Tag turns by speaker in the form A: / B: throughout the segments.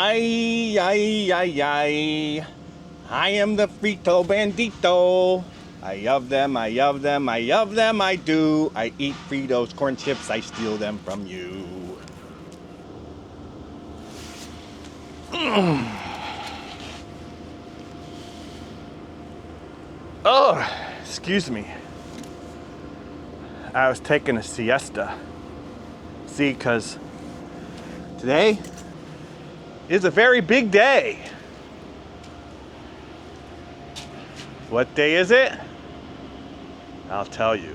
A: Ay, ay, ay, ay. I am the frito bandito. I love them, I love them, I love them, I do. I eat Fritos, corn chips, I steal them from you. Oh, excuse me. I was taking a siesta. See, because today is a very big day. What day is it? I'll tell you.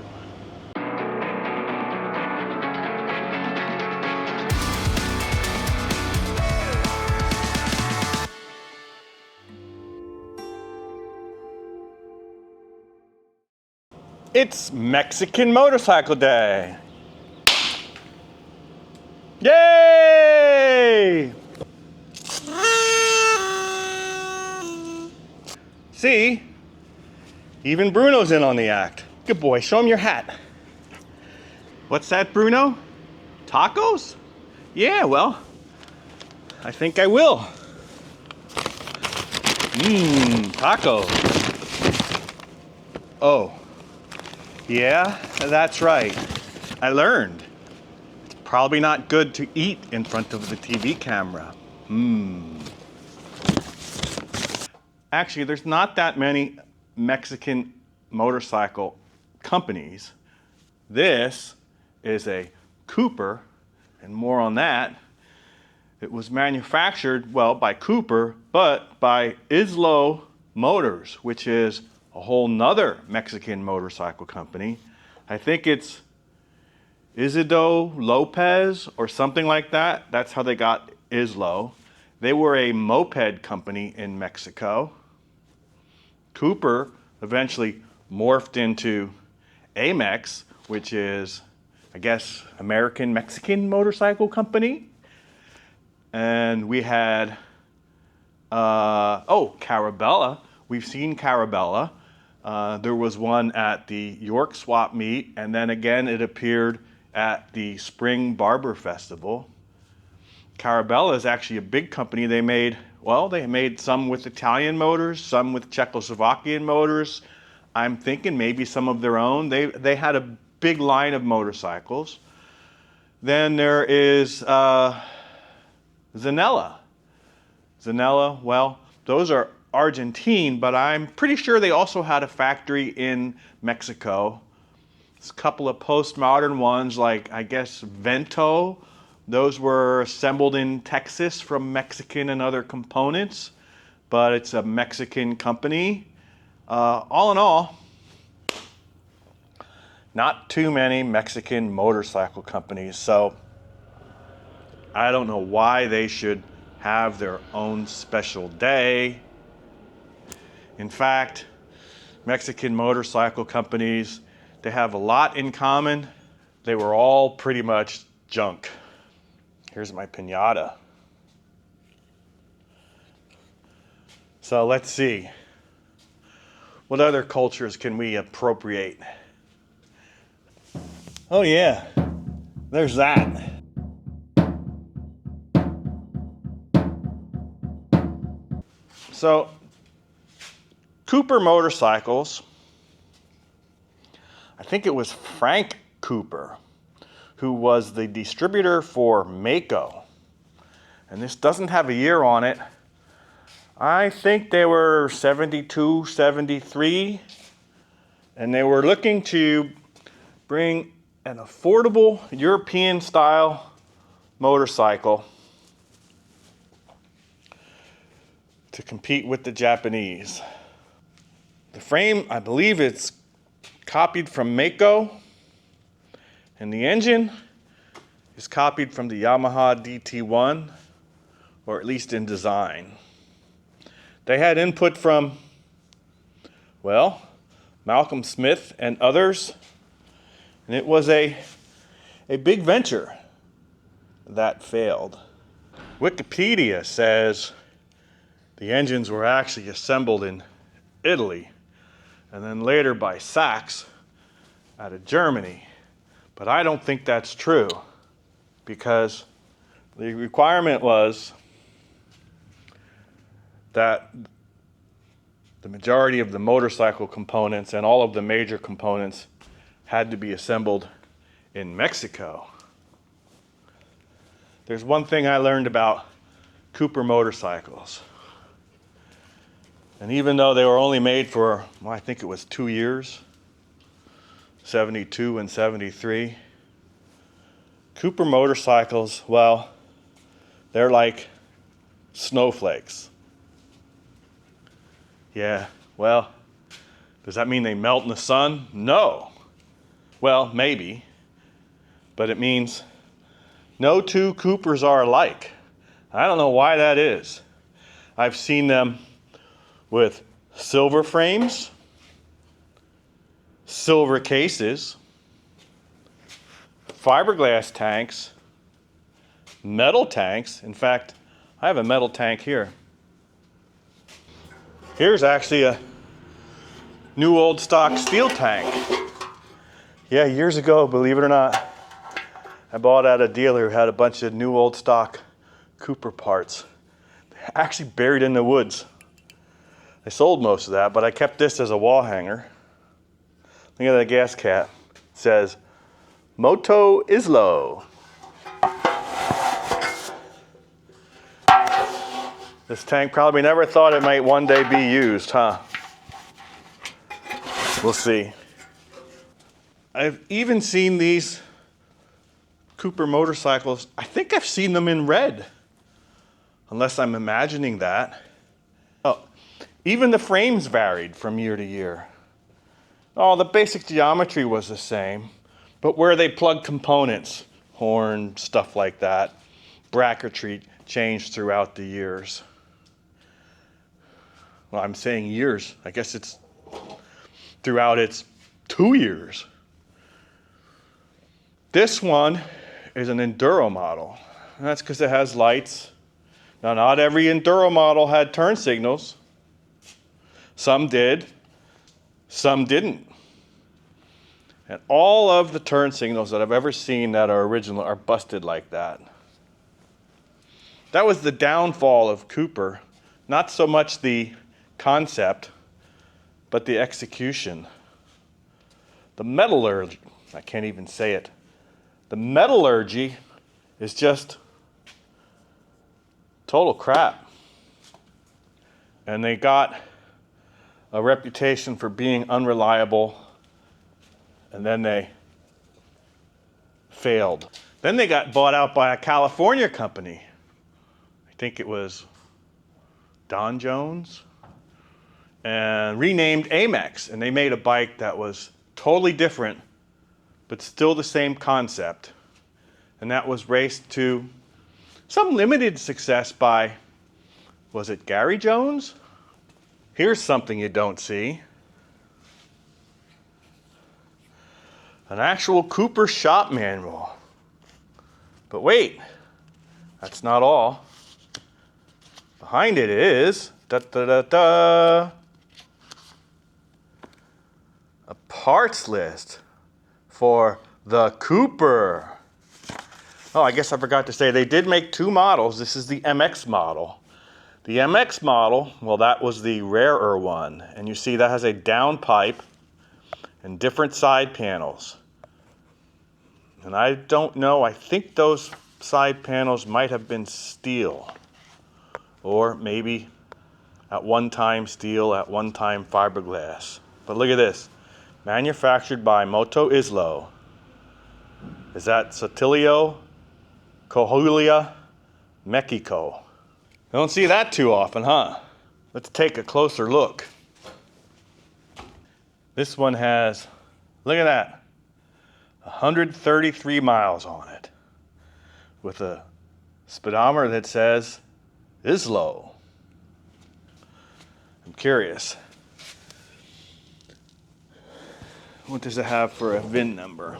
A: It's Mexican Motorcycle Day. Yay! See, even Bruno's in on the act. Good boy, show him your hat. What's that, Bruno? Tacos? Yeah, well, I think I will. Tacos. Oh, yeah, that's right. I learned. It's probably not good to eat in front of the TV camera. Actually, there's not that many Mexican motorcycle companies. This is a Cooper, and more on that. It was manufactured, well, by Cooper, but by Islo Motors, which is a whole nother Mexican motorcycle company. I think it's Isidro Lopez or something like that. That's how they got Islo. They were a moped company in Mexico. Cooper eventually morphed into Amex, which is, I guess, American-Mexican motorcycle company. And we had, Carabella. We've seen Carabella. There was one at the York Swap Meet, and then again it appeared at the Spring Barber Festival. Carabella is actually a big company. They made some with Italian motors, some with Czechoslovakian motors. I'm thinking maybe some of their own. They had a big line of motorcycles. Then there is Zanella. Zanella, well, those are Argentine, but I'm pretty sure they also had a factory in Mexico. There's a couple of postmodern ones like, I guess, Vento. Those were assembled in Texas from Mexican and other components, but it's a Mexican company. All in all, not too many Mexican motorcycle companies, so I don't know why they should have their own special day. In fact, Mexican motorcycle companies, they have a lot in common. They were all pretty much junk. Here's my piñata. So let's see. What other cultures can we appropriate? Oh yeah, there's that. So, Cooper Motorcycles, I think it was Frank Cooper, who was the distributor for Mako. And this doesn't have a year on it. I think they were 72, 73, and they were looking to bring an affordable European style motorcycle to compete with the Japanese. The frame, I believe it's copied from Mako, and the engine is copied from the Yamaha DT1, or at least in design. They had input from, well, Malcolm Smith and others, and it was a big venture that failed. Wikipedia says the engines were actually assembled in Italy and then later by Sachs out of Germany. But I don't think that's true, because the requirement was that the majority of the motorcycle components and all of the major components had to be assembled in Mexico. There's one thing I learned about Cooper motorcycles. And even though they were only made for, well, I think it was 2 years, 72 and 73, Cooper motorcycles, well, they're like snowflakes. Yeah, well, does that mean they melt in the sun? No. Well, maybe. But it means no two Coopers are alike. I don't know why that is. I've seen them with silver frames, silver cases, fiberglass tanks, metal tanks. In fact, I have a metal tank here. Here's actually a new old stock steel tank. Yeah, years ago, believe it or not, I bought at a dealer who had a bunch of new old stock Cooper parts, actually buried in the woods. I sold most of that, but I kept this as a wall hanger. Look at that gas cap. It says, Moto Islo. This tank probably never thought it might one day be used, huh? We'll see. I've even seen these Cooper motorcycles. I think I've seen them in red, unless I'm imagining that. Oh, even the frames varied from year to year. Oh, the basic geometry was the same, but where they plugged components, horn, stuff like that, bracketry changed throughout the years. Well, I'm saying years. I guess it's throughout its 2 years. This one is an Enduro model. And that's because it has lights. Now, not every Enduro model had turn signals. Some did, some didn't. And all of the turn signals that I've ever seen that are original are busted like that. That was the downfall of Cooper. Not so much the concept, but the execution. The metallurgy, I can't even say it. The metallurgy is just total crap. And they got a reputation for being unreliable, and then they failed. Then they got bought out by a California company. I think it was Don Jones, and renamed Amex, and they made a bike that was totally different, but still the same concept. And that was raced to some limited success by, was it Gary Jones? Here's something you don't see. An actual Cooper shop manual. But wait, that's not all. Behind it is, a parts list for the Cooper. Oh, I guess I forgot to say, they did make 2 models. This is the MX model. The MX model, well, that was the rarer one. And you see that has a downpipe and different side panels. And I don't know, I think those side panels might have been steel. Or maybe at one time steel, at one time fiberglass. But look at this. Manufactured by Moto Islo. Is that Sotilio, Coahuila, Mexico? I don't see that too often, huh? Let's take a closer look. This one has, look at that, 133 miles on it, with a speedometer that says Islo. I'm curious. What does it have for a VIN number?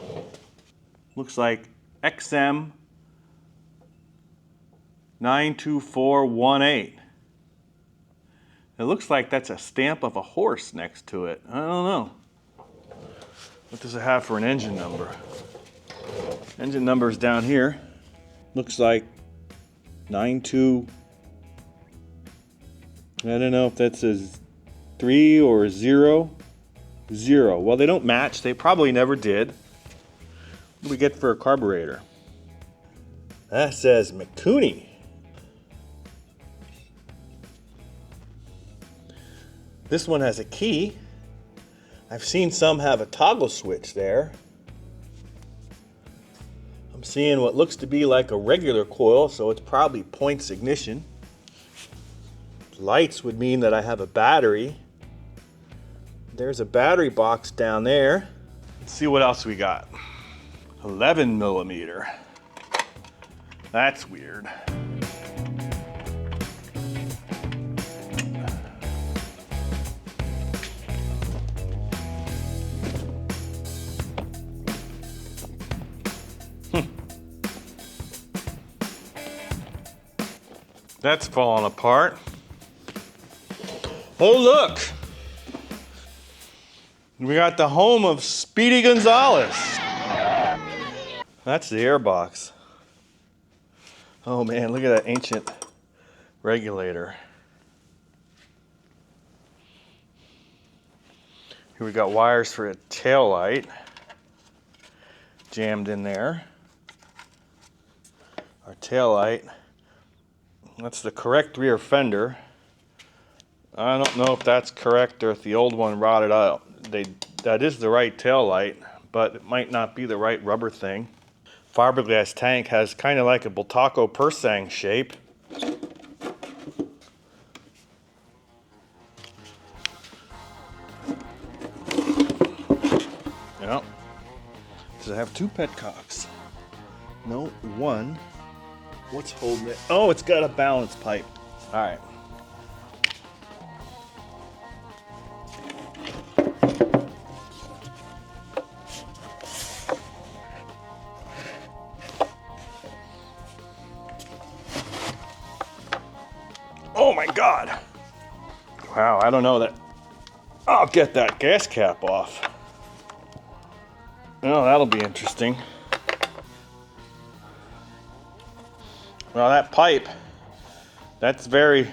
A: Looks like XM 92418. It looks like that's a stamp of a horse next to it. I don't know. What does it have for an engine number? Engine number is down here. Looks like 92. I don't know if that says 3 or 0. 0. Well, they don't match. They probably never did. What do we get for a carburetor? That says Mikuni. This one has a key. I've seen some have a toggle switch there. I'm seeing what looks to be like a regular coil, so it's probably points ignition. Lights would mean that I have a battery. There's a battery box down there. Let's see what else we got. 11 millimeter. That's weird. That's falling apart. Oh, look. We got the home of Speedy Gonzalez. That's the airbox. Oh man, look at that ancient regulator. Here we got wires for a tail light jammed in there. Our tail light. That's the correct rear fender. I don't know if that's correct or if the old one rotted out. That is the right tail light, but it might not be the right rubber thing. Fiberglass tank has kind of like a Bultaco Persang shape. Yeah. Does it have 2 petcocks? No, 1. What's holding it? Oh, it's got a balance pipe. All right. Oh my God. Wow, I don't know that. I'll get that gas cap off. Oh, that'll be interesting. Well, that pipe, that's very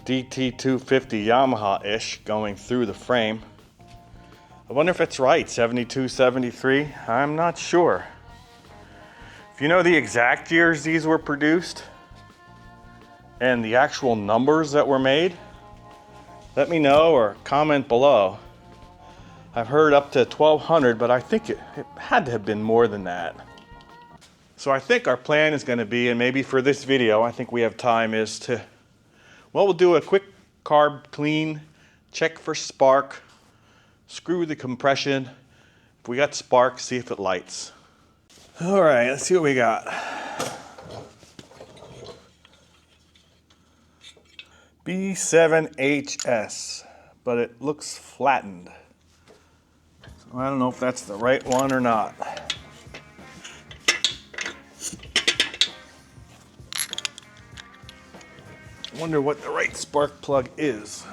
A: DT250 Yamaha-ish going through the frame. I wonder if it's right, 72, 73. I'm not sure. If you know the exact years these were produced and the actual numbers that were made, let me know or comment below. I've heard up to 1200, but I think it had to have been more than that. So I think our plan is going to be, and maybe for this video, I think we have time, is to, well, we'll do a quick carb clean, check for spark, screw the compression. If we got spark, see if it lights. All right, let's see what we got. B7HS, but it looks flattened. So I don't know if that's the right one or not. I wonder what the right spark plug is.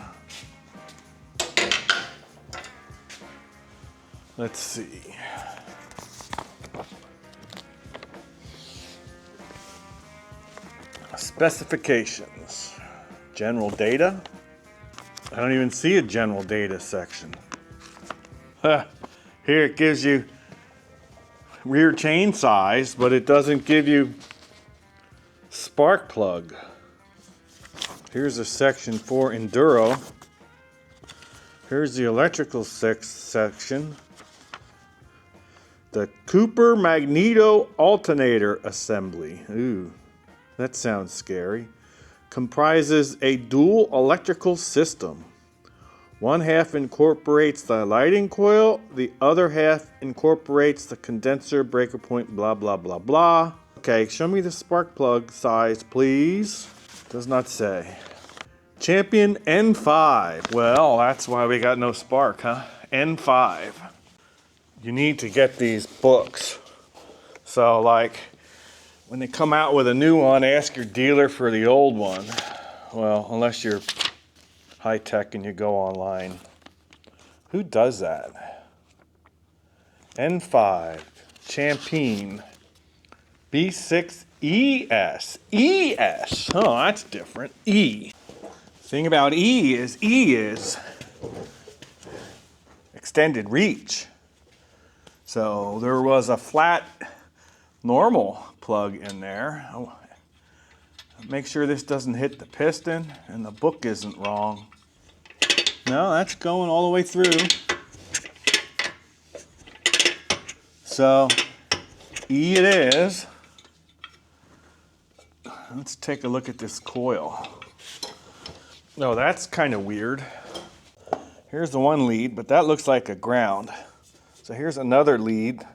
A: Let's see. Specifications. General data. I don't even see a general data section. Here it gives you rear chain size, but it doesn't give you spark plug. Here's a section for enduro. Here's the electrical section. The Cooper Magneto Alternator Assembly. Ooh, that sounds scary. Comprises a dual electrical system. One half incorporates the lighting coil, the other half incorporates the condenser, breaker point, blah, blah, blah, blah. Okay, show me the spark plug size, please. Does not say. Champion N5. Well, that's why we got no spark, huh? N5. You need to get these books. So, like, when they come out with a new one, ask your dealer for the old one. Well, unless you're high tech and you go online. Who does that? N5, Champion, B6 ES. ES. Oh, that's different. E. Thing about E is extended reach. So there was a flat normal plug in there. Make sure this doesn't hit the piston and the book isn't wrong. No, that's going all the way through. So E it is. Let's take a look at this coil. Oh, that's kind of weird. Here's the one lead, but that looks like a ground. So here's another lead.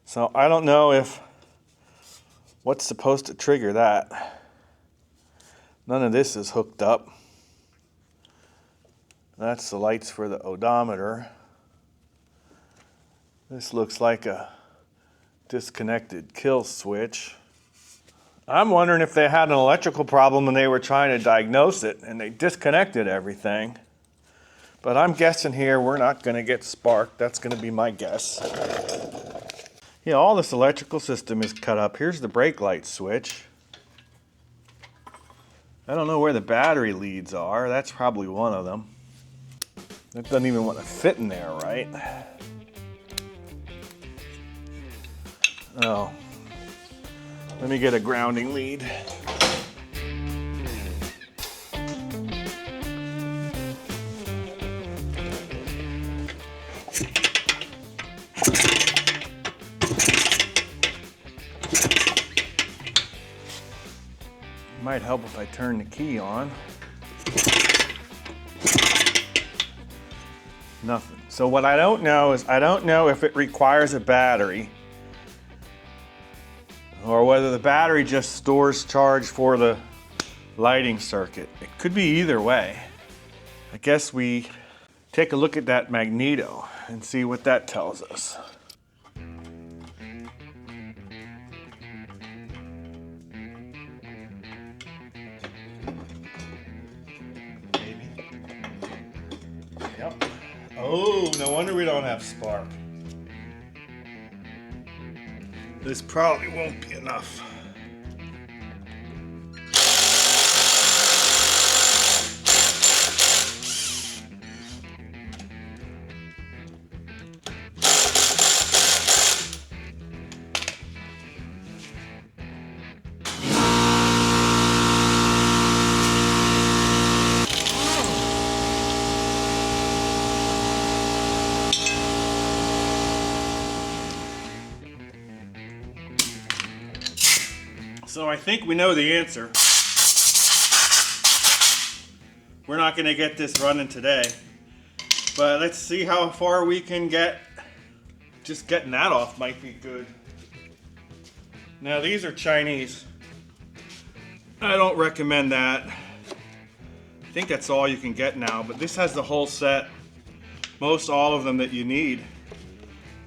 A: So I don't know if what's supposed to trigger that. None of this is hooked up. That's the lights for the odometer. This looks like a disconnected kill switch. I'm wondering if they had an electrical problem and they were trying to diagnose it and they disconnected everything. But I'm guessing here we're not going to get spark. That's going to be my guess. Yeah, all this electrical system is cut up. Here's the brake light switch. I don't know where the battery leads are. That's probably one of them. That doesn't even want to fit in there, right? Oh. Let me get a grounding lead. Might help if I turn the key on. Nothing. So what I don't know is I don't know if it requires a battery or whether the battery just stores charge for the lighting circuit. It could be either way. I guess we take a look at that magneto and see what that tells us. Maybe. Yep. Oh, no wonder we don't have spark. This probably won't be enough. So I think we know the answer. We're not going to get this running today, but let's see how far we can get. Just getting that off might be good. Now these are Chinese. I don't recommend that. I think that's all you can get now, but this has the whole set. Most all of them that you need.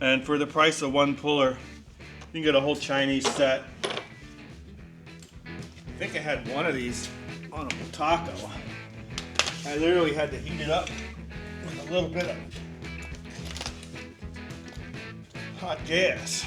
A: And for the price of one puller, you can get a whole Chinese set. I think I had one of these on a taco. I literally had to heat it up with a little bit of hot gas.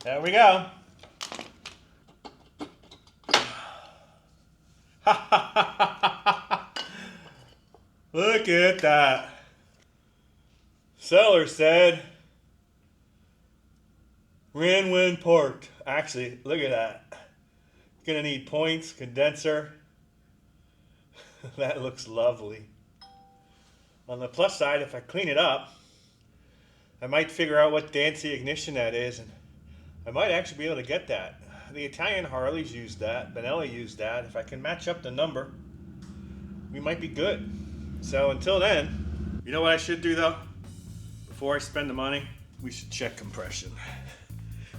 A: There we go. Look at that. Seller said win-win port. Actually, look at that. Gonna need points, condenser. That looks lovely. On the plus side, if I clean it up, I might figure out what Dancy ignition that is, and I might actually be able to get that. The Italian Harleys used that, Benelli used that. If I can match up the number, we might be good. So until then, you know what I should do though? Before I spend the money, we should check compression.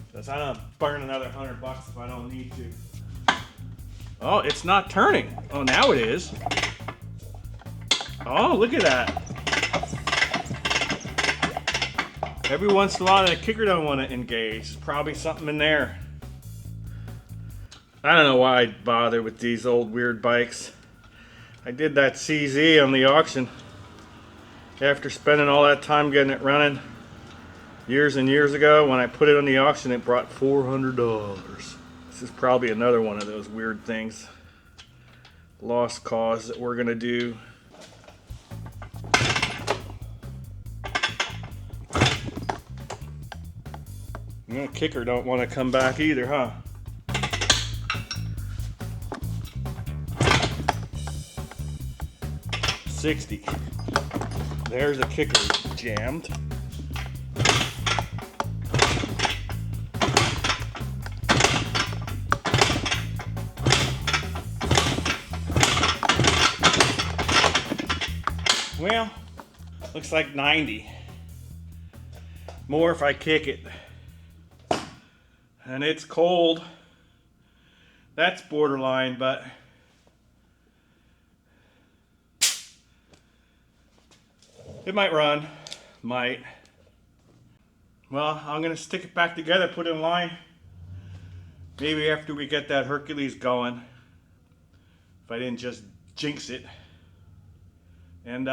A: Because I don't burn another $100 if I don't need to. Oh, it's not turning. Oh, now it is. Oh, look at that. Every once in a while, the kicker don't want to engage. There's probably something in there. I don't know why I'd bother with these old weird bikes. I did that CZ on the auction after spending all that time getting it running years and years ago. When I put it on the auction, it brought $400. This is probably another one of those weird things. Lost cause that we're gonna do. The kicker don't want to come back either, huh? $60. There's a kicker jammed. Well, looks like 90. More if I kick it. And it's cold. That's borderline, but it might run. Might. Well, I'm gonna stick it back together, put it in line. Maybe after we get that Hercules going. If I didn't just jinx it. And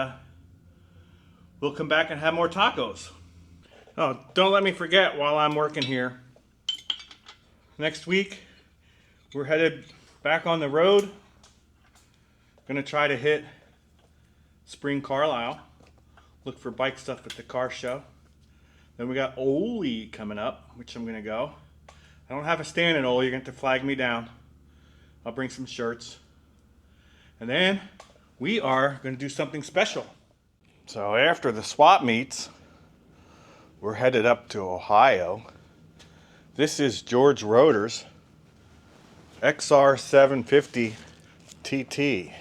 A: we'll come back and have more tacos. Oh, don't let me forget while I'm working here. Next week, we're headed back on the road. Gonna try to hit Spring Carlisle. Look for bike stuff at the car show. Then we got Ole coming up, which I'm gonna go. I don't have a stand in Ole, you're gonna have to flag me down. I'll bring some shirts. And then we are gonna do something special. So after the swap meets, we're headed up to Ohio. This is George Roeder's XR750 TT.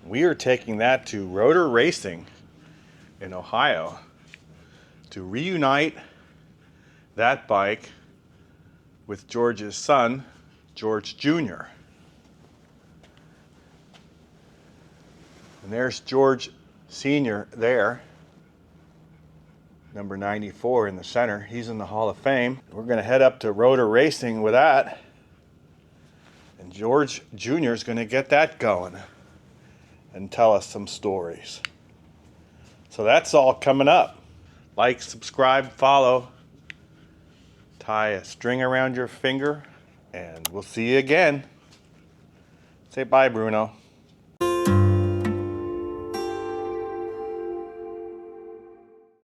A: We are taking that to Roeder Racing in Ohio to reunite that bike with George's son, George Jr. And there's George Sr. there. Number 94 in the center. He's in the Hall of Fame. We're going to head up to Roeder Racing with that. And George Jr. is going to get that going and tell us some stories. So that's all coming up. Like, subscribe, follow. Tie a string around your finger. And we'll see you again. Say bye, Bruno.